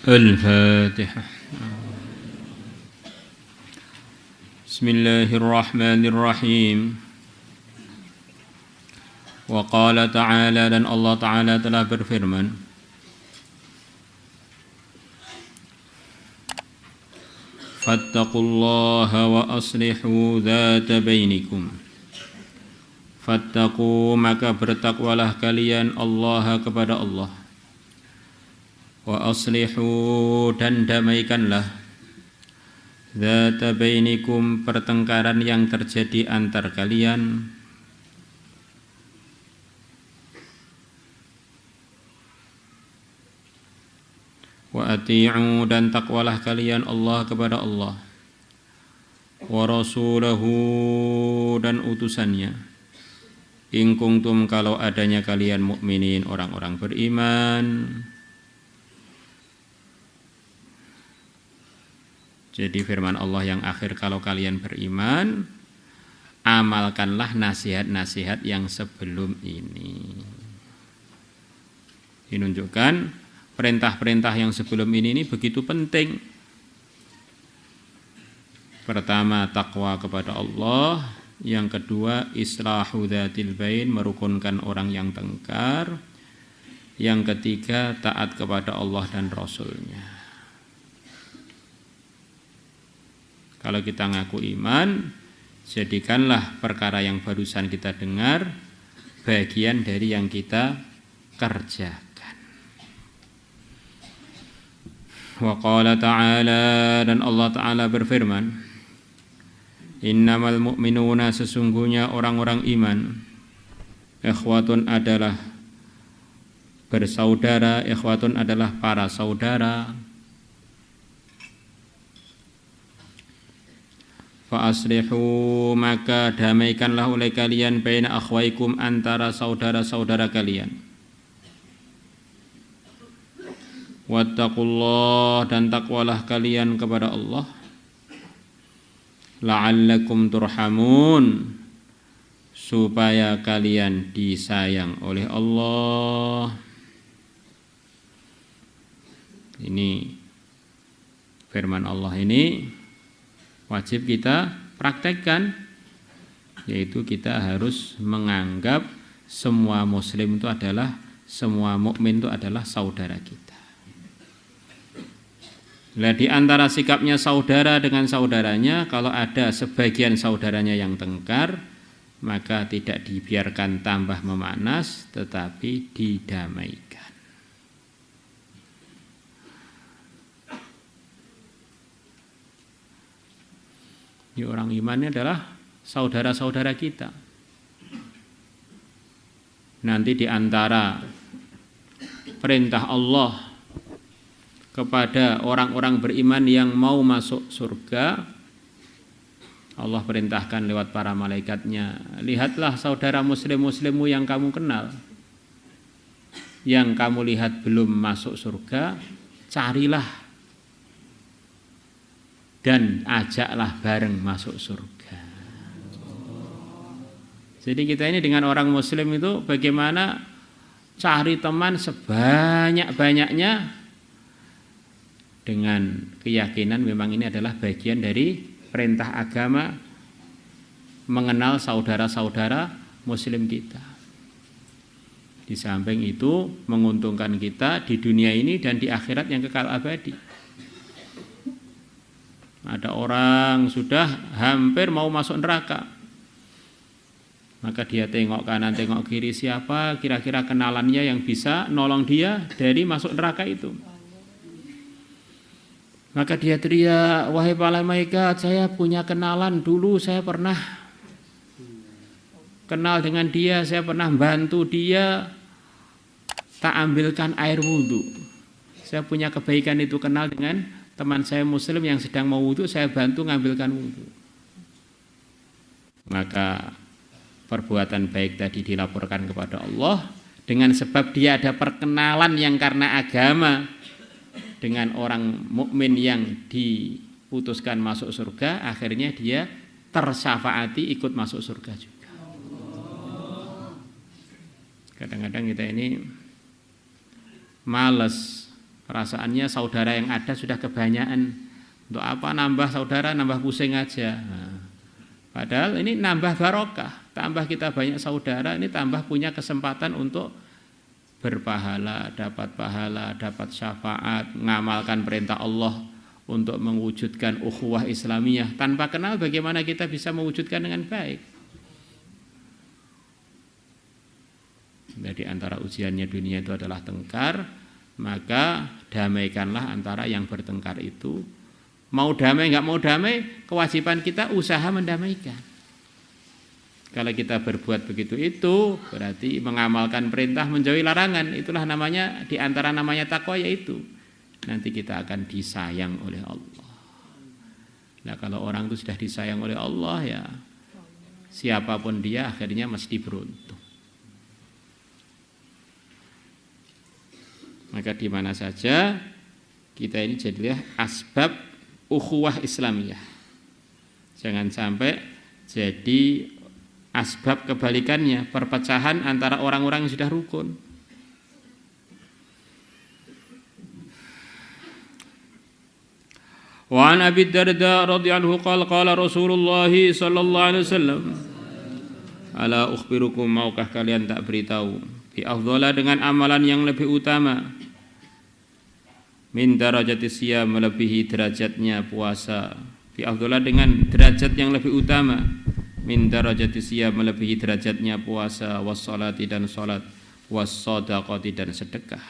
الفاتحة. بسم الله الرحمن الرحيم. وقال تعالى, dan Allah Ta'ala telah berfirman, fattaqullaha wa aslihu dhata bainikum. Fattaqu, maka bertakwalah kalian Allah kepada Allah. Wa aslihu, dan damaikanlah, dzata bainikum, pertengkaran yang terjadi antar kalian. Wa ati'u, dan takwalah kalian Allah kepada Allah. Wa rasulahu, dan utusannya. In kuntum, kalau adanya kalian mukminin, orang-orang beriman. Jadi firman Allah yang akhir, kalau kalian beriman, amalkanlah nasihat-nasihat yang sebelum ini. Menunjukkan perintah-perintah yang sebelum ini begitu penting. Pertama, takwa kepada Allah. Yang kedua, islahu dzatil bain, merukunkan orang yang tengkar. Yang ketiga, taat kepada Allah dan Rasulnya. Kalau kita ngaku iman, jadikanlah perkara yang barusan kita dengar bagian dari yang kita kerjakan. Wa qala ta'ala, dan Allah Ta'ala berfirman, innamal mu'minuna, sesungguhnya orang-orang iman, ikhwatun adalah bersaudara, ikhwatun adalah para saudara. Fa aslihu, maka damaikanlah oleh kalian baina akhwaikum, antara saudara-saudara kalian. Wattaqullah, dan takwalah kalian kepada Allah. La'allakum turhamun, supaya kalian disayang oleh Allah. Ini firman Allah ini wajib kita praktekkan, yaitu kita harus menganggap semua muslim itu adalah, semua mukmin itu adalah saudara kita. Nah, di antara sikapnya saudara dengan saudaranya, kalau ada sebagian saudaranya yang tengkar, maka tidak dibiarkan tambah memanas, tetapi didamaikan. Orang iman ini adalah saudara-saudara kita. Nanti di antara perintah Allah kepada orang-orang beriman yang mau masuk surga, Allah perintahkan lewat para malaikatnya, lihatlah saudara muslim-muslimmu yang kamu kenal, yang kamu lihat belum masuk surga, carilah dan ajaklah bareng masuk surga. Jadi kita ini dengan orang muslim itu bagaimana cari teman sebanyak-banyaknya, dengan keyakinan memang ini adalah bagian dari perintah agama, mengenal saudara-saudara muslim kita. Di samping itu menguntungkan kita di dunia ini dan di akhirat yang kekal abadi. Ada orang sudah hampir mau masuk neraka, maka dia tengok kanan tengok kiri, siapa kira-kira kenalannya yang bisa nolong dia dari masuk neraka itu. Maka dia teriak, wahai para malaikat, saya punya kenalan, dulu saya pernah kenal dengan dia, saya pernah bantu dia, tak ambilkan air wudhu. Saya punya kebaikan itu, kenal dengan teman saya muslim yang sedang mau wudhu, saya bantu ngambilkan wudhu. Maka perbuatan baik tadi dilaporkan kepada Allah, dengan sebab dia ada perkenalan yang karena agama dengan orang mukmin yang diputuskan masuk surga, akhirnya dia tersyafaati ikut masuk surga juga. Kadang-kadang kita ini malas Perasaannya saudara yang ada sudah kebanyakan. Untuk apa nambah saudara, nambah pusing aja. Nah, padahal ini nambah barokah. Tambah kita banyak saudara, ini tambah punya kesempatan untuk berpahala, dapat syafaat, mengamalkan perintah Allah untuk mewujudkan ukhuwah Islamiyah. Tanpa kenal bagaimana kita bisa mewujudkan dengan baik. Jadi antara ujiannya dunia itu adalah tengkar, maka damaikanlah antara yang bertengkar itu. Mau damai nggak mau damai, kewajiban kita usaha mendamaikan. Kalau kita berbuat begitu itu berarti mengamalkan perintah, menjauhi larangan. Itulah namanya, di antara namanya takwa, yaitu nanti kita akan disayang oleh Allah. Nah, kalau orang itu sudah disayang oleh Allah, ya siapapun dia akhirnya mesti beruntung. Maka di mana saja kita ini jadilah asbab ukhuwah Islamiyah. Jangan sampai jadi asbab kebalikannya, perpecahan antara orang-orang yang sudah rukun. Wa an Abi Darda radhiyallahu anhu qala Rasulullah sallallahu alaihi wasallam, ala ukhbirukum, maukah kalian tak beritahu, bi afdhala, dengan amalan yang lebih utama, min darajati siyam, melebihi derajatnya puasa, bi afdhala, dengan derajat yang lebih utama, min darajati siyam, melebihi derajatnya puasa, wassalati, dan salat, wassadaqati, dan sedekah.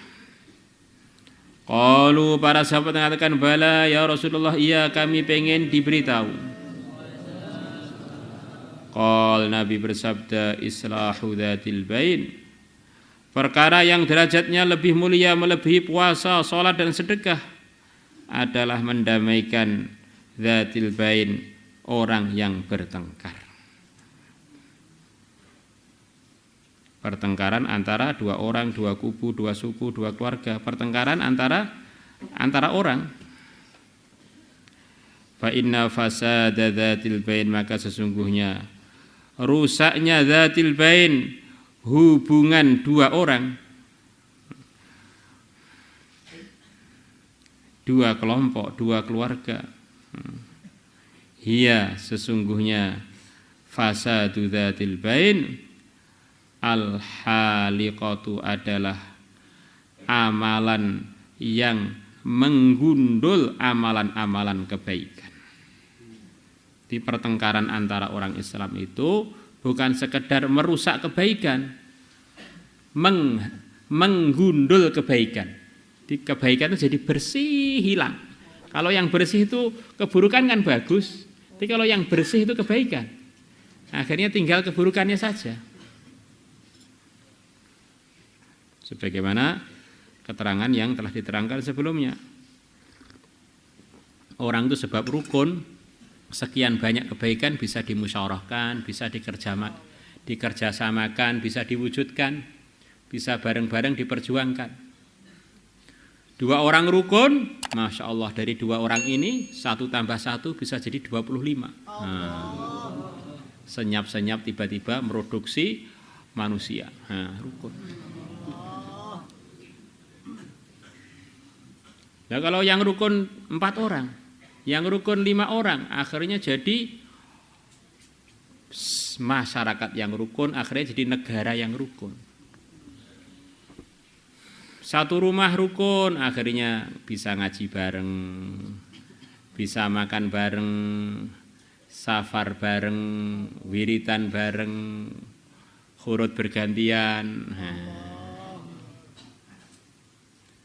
Qalu, para sahabat mengatakan, bala ya Rasulullah, iya kami pengen diberitahu. Qal, Nabi bersabda, islahu dzatil bain, perkara yang derajatnya lebih mulia melebihi puasa, salat, dan sedekah adalah mendamaikan dzatil bain, orang yang bertengkar. Pertengkaran antara dua orang, dua kubu, dua suku, dua keluarga. Pertengkaran antara orang. Fa inna fasada dzatil bain, maka sesungguhnya rusaknya dzatil bain, hubungan dua orang, dua kelompok, dua keluarga. Hiya, sesungguhnya fasadu dzatil bain, al-haliqatu, adalah amalan yang menggundul amalan-amalan kebaikan. Di pertengkaran antara orang Islam itu bukan sekedar merusak kebaikan, menggundul kebaikan. Di kebaikan itu jadi bersih, hilang. Kalau yang bersih itu keburukan kan bagus, tapi kalau yang bersih itu kebaikan, akhirnya tinggal keburukannya saja. Sebagaimana keterangan yang telah diterangkan sebelumnya. Orang itu sebab rukun, sekian banyak kebaikan bisa dimusyawarahkan, bisa dikerjasamakan, bisa diwujudkan, bisa bareng-bareng diperjuangkan. Dua orang rukun, Masya Allah, dari dua orang ini 1 tambah 1 bisa jadi 25. Senyap-senyap tiba-tiba mereduksi manusia. Rukun. Nah, kalau yang rukun 4 orang, yang rukun 5 orang, akhirnya jadi masyarakat yang rukun, akhirnya jadi negara yang rukun. Satu rumah rukun, akhirnya bisa ngaji bareng, bisa makan bareng, safar bareng, wiritan bareng, khurut bergantian.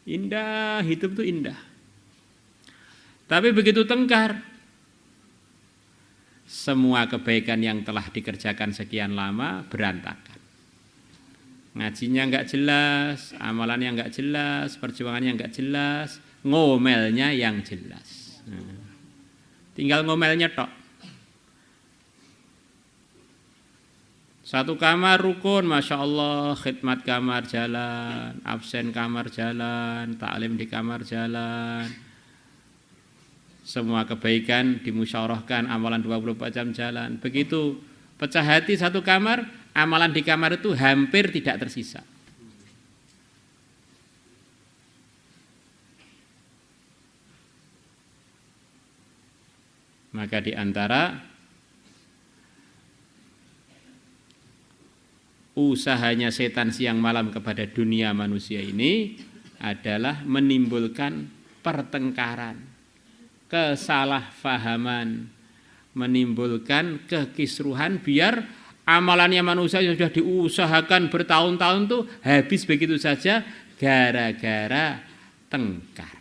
Indah, hidup itu indah. Tapi begitu tengkar, semua kebaikan yang telah dikerjakan sekian lama berantakan. Ngajinya enggak jelas, amalannya enggak jelas, perjuangannya enggak jelas, ngomelnya yang jelas. Tinggal ngomelnya tok. Satu kamar rukun, Masya Allah, khidmat kamar jalan, absen kamar jalan, taklim di kamar jalan. Semua kebaikan dimusyawarahkan, amalan 24 jam jalan. Begitu pecah hati satu kamar, amalan di kamar itu hampir tidak tersisa. Maka di antara usahanya setan siang malam kepada dunia manusia ini adalah menimbulkan pertengkaran, kesalahpahaman, menimbulkan kekisruhan biar amalannya manusia yang sudah diusahakan bertahun-tahun tuh habis begitu saja gara-gara tengkar.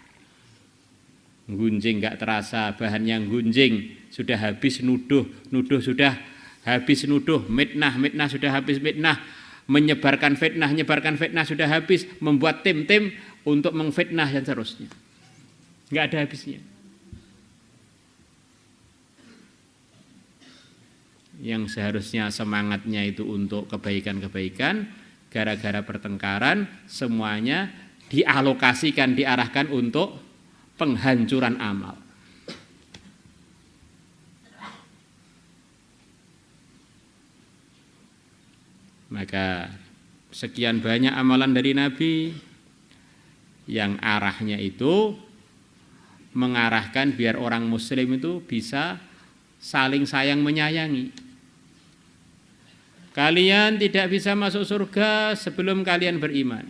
Gunjing gak terasa, bahan yang gunjing sudah habis, nuduh sudah habis, nuduh mitnah sudah habis, mitnah menyebarkan fitnah sudah habis, membuat tim-tim untuk mengfitnah dan seterusnya. Nggak ada habisnya. Yang seharusnya semangatnya itu untuk kebaikan-kebaikan, gara-gara pertengkaran semuanya dialokasikan, diarahkan untuk penghancuran amal. Maka sekian banyak amalan dari Nabi yang arahnya itu mengarahkan biar orang muslim itu bisa saling sayang menyayangi. Kalian tidak bisa masuk surga sebelum kalian beriman.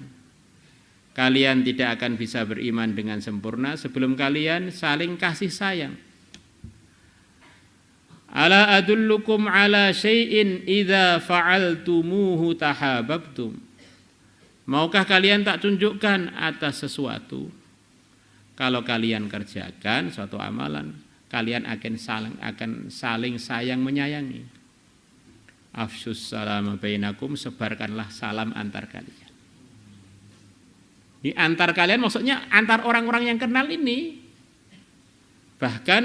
Kalian tidak akan bisa beriman dengan sempurna sebelum kalian saling kasih sayang. Ala adullukum ala syai'in idza fa'altumuhu tahabbtum. Maukah kalian tak tunjukkan atas sesuatu, kalau kalian kerjakan suatu amalan, kalian akan saling sayang menyayangi. Afsyus salam bainakum, sebarkanlah salam antar kalian. Di antar kalian maksudnya antar orang-orang yang kenal ini. Bahkan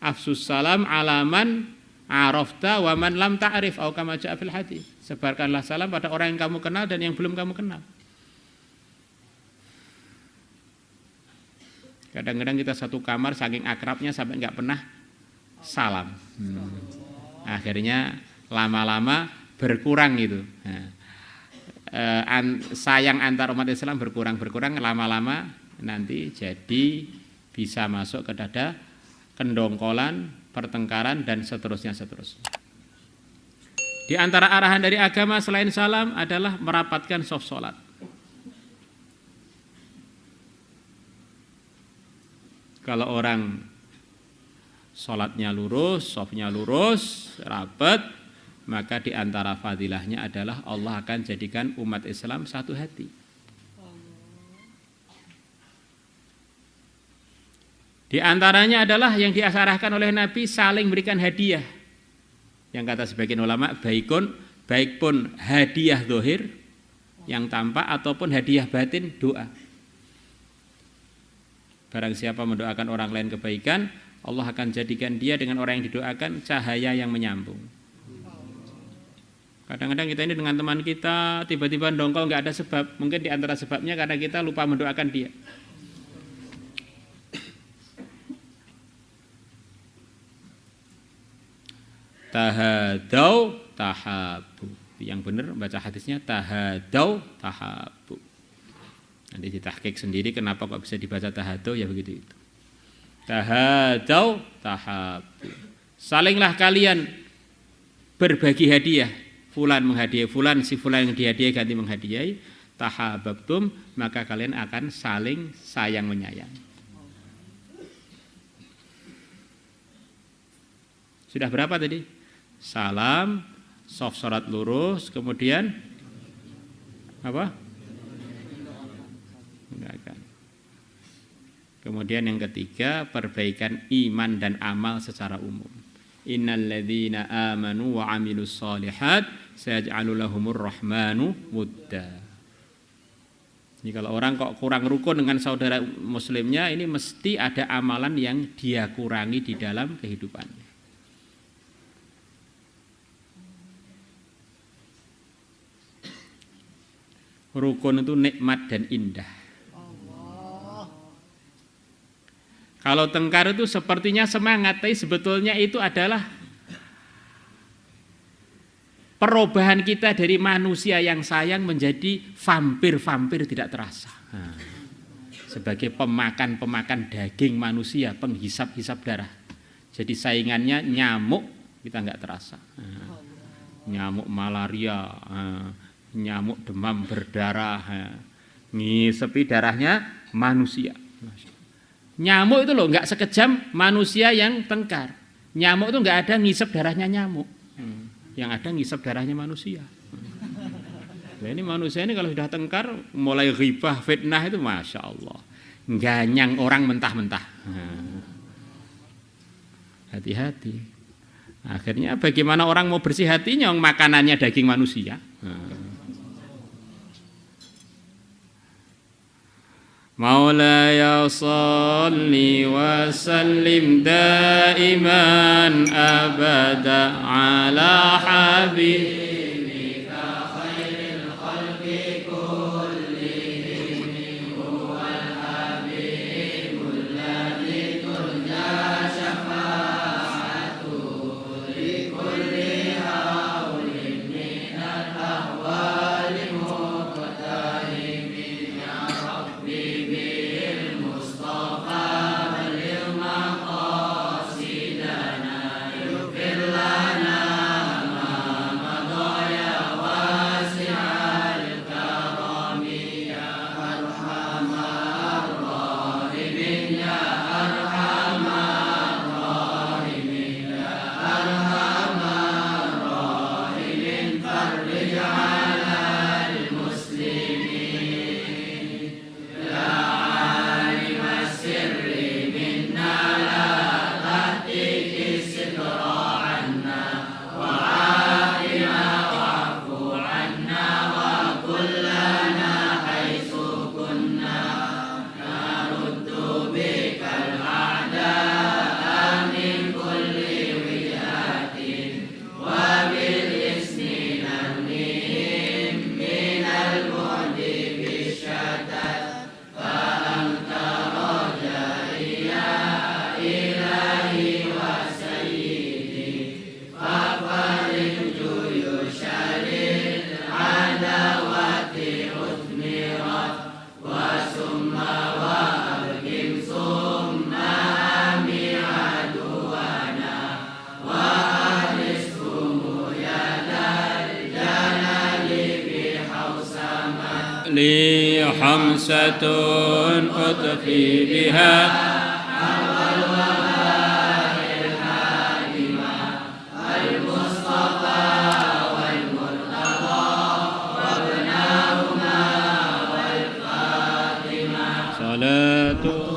afsus salam alaman arafta wa man lam ta'rif au kama ja'a fil hadis. Sebarkanlah salam pada orang yang kamu kenal dan yang belum kamu kenal. Kadang-kadang kita satu kamar saking akrabnya sampai enggak pernah salam. Akhirnya lama-lama berkurang itu. Sayang antar umat Islam berkurang lama-lama nanti jadi bisa masuk ke dada kendongkolan, pertengkaran, dan seterusnya. Di antara arahan dari agama selain salam adalah merapatkan shaf sholat. Kalau orang sholatnya lurus, shafnya lurus, rapat, maka di antara fadilahnya adalah Allah akan jadikan umat Islam satu hati. Di antaranya adalah yang diasarahkan oleh Nabi saling berikan hadiah. Yang kata sebagian ulama baik pun hadiah zahir yang tampak ataupun hadiah batin doa. Barang siapa mendoakan orang lain kebaikan, Allah akan jadikan dia dengan orang yang didoakan cahaya yang menyambung. Kadang-kadang kita ini dengan teman kita tiba-tiba dongkol nggak ada sebab. Mungkin di antara sebabnya karena kita lupa mendoakan dia. Tahadau tahabu. Yang benar baca hadisnya tahadau tahabu. Nanti ditahqiq sendiri kenapa kok bisa dibaca tahadau, ya begitu itu. Tahadau tahabu. Salinglah kalian berbagi hadiah. Fulan menghadiahi fulan, si fulan yang dihadiahi ganti menghadiahi. Tahabbtum, maka kalian akan saling sayang menyayang. Sudah berapa tadi? Salam, shaf salat lurus, kemudian apa? Kemudian yang ketiga, perbaikan iman dan amal secara umum. Innalladzina amanu wa amilus shalihat sayaj'alu lahumur rahmanu wudda. Jadi kalau orang kok kurang rukun dengan saudara muslimnya, ini mesti ada amalan yang dia kurangi di dalam kehidupannya. Rukun itu nikmat dan indah. Kalau tengkar itu sepertinya semangat, tapi sebetulnya itu adalah perubahan kita dari manusia yang sayang menjadi vampir-vampir tidak terasa. Sebagai pemakan-pemakan daging manusia, penghisap-hisap darah. Jadi saingannya nyamuk kita nggak terasa. Nyamuk malaria, nyamuk demam berdarah, ngisepi darahnya manusia. Nyamuk itu loh nggak sekejam manusia yang tengkar. Nyamuk itu nggak ada ngisep darahnya nyamuk, yang ada ngisep darahnya manusia. Nah, ini manusia ini kalau sudah tengkar, mulai ghibah, fitnah itu masya Allah, ganyang orang mentah-mentah. Hati-hati. Akhirnya bagaimana orang mau bersih hatinya, makanannya daging manusia. Maulaya salli wa sallim daiman abada ala habibika khairil khalqi kullihim huwal habibul ladzi turja syafa'atuhu li kulli hawlin minal ahwali muqtahimin ya Rabbi bil Mustafa balil maqasidana yufir lana ma madaya wasi'al karami ya arhamar rahimin ya arhamar rahimin ya arhamar rahimin farrij 'alal muslimin ya alim sirri minna la tahtiki sitra 'anna wa 'afina wa'fu 'anna wa kullana haitsu kunna naruddu bikal a'da'a min kulli wijahatin wa bil isni narmihim minal bu'di bisyatat fa anta rajaiya ilahi wa sayyidi fa farij juyushalil adawati utmirat wa summa wa abgim summa ami'aduwana wa ahliskumu yadal jalali bihawsama li hamsatun utfi biha awal wabail hadima al Mustafa wal Murtada wabnahuma wal Fatimah salatu